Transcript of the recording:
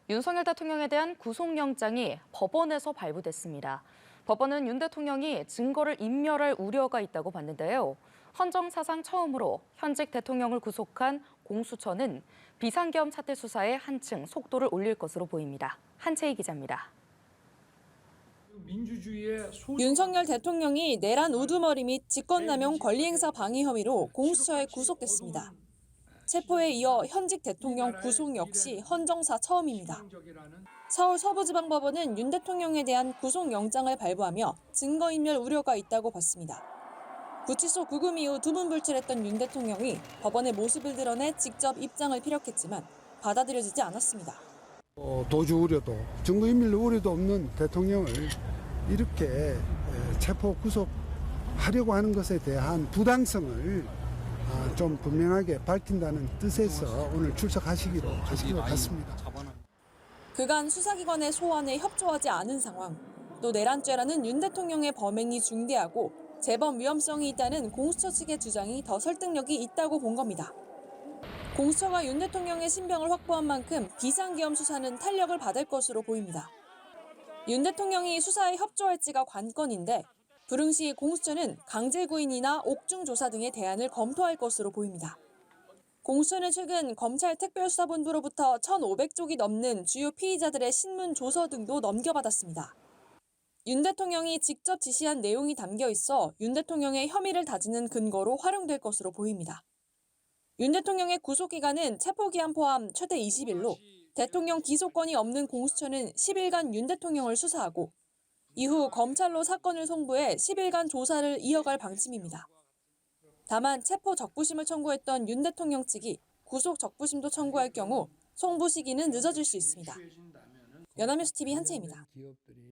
윤석열 대통령에 대한 구속영장이 법원에서 발부됐습니다. 법원은 윤 대통령이 증거를 인멸할 우려가 있다고 봤는데요. 헌정 사상 처음으로 현직 대통령을 구속한 공수처는 비상계엄 사태 수사에 한층 속도를 올릴 것으로 보입니다. 한채희 기자입니다. 윤석열 대통령이 내란 우두머리 및 직권남용 권리행사 방해 혐의로 공수처에 구속됐습니다. 체포에 이어 현직 대통령 구속 역시 헌정사 처음입니다. 서울 서부지방법원은 윤 대통령에 대한 구속영장을 발부하며 증거인멸 우려가 있다고 봤습니다. 구치소 구금 이후 두문불출했던 윤 대통령이 법원의 모습을 드러내 직접 입장을 피력했지만 받아들여지지 않았습니다. 도주 우려도 증거인멸 우려도 없는 대통령을 이렇게 체포 구속하려고 하는 것에 대한 부당성을 좀 분명하게 밝힌다는 뜻에서 오늘 출석하시기로 하신 것 같습니다. 그간 수사기관의 소환에 협조하지 않은 상황, 또 내란죄라는 윤 대통령의 범행이 중대하고 재범 위험성이 있다는 공수처 측의 주장이 더 설득력이 있다고 본 겁니다. 공수처가 윤 대통령의 신병을 확보한 만큼 비상계엄 수사는 탄력을 받을 것으로 보입니다. 윤 대통령이 수사에 협조할지가 관건인데 불응시 공수처는 강제구인이나 옥중조사 등의 대안을 검토할 것으로 보입니다. 공수처는 최근 검찰 특별수사본부로부터 1,500쪽이 넘는 주요 피의자들의 신문 조서 등도 넘겨받았습니다. 윤 대통령이 직접 지시한 내용이 담겨 있어 윤 대통령의 혐의를 다지는 근거로 활용될 것으로 보입니다. 윤 대통령의 구속기간은 체포기한 포함 최대 20일로 대통령 기소권이 없는 공수처는 10일간 윤 대통령을 수사하고 이후 검찰로 사건을 송부해 10일간 조사를 이어갈 방침입니다. 다만 체포 적부심을 청구했던 윤 대통령 측이 구속 적부심도 청구할 경우 송부 시기는 늦어질 수 있습니다. 연합뉴스 TV 한채입니다.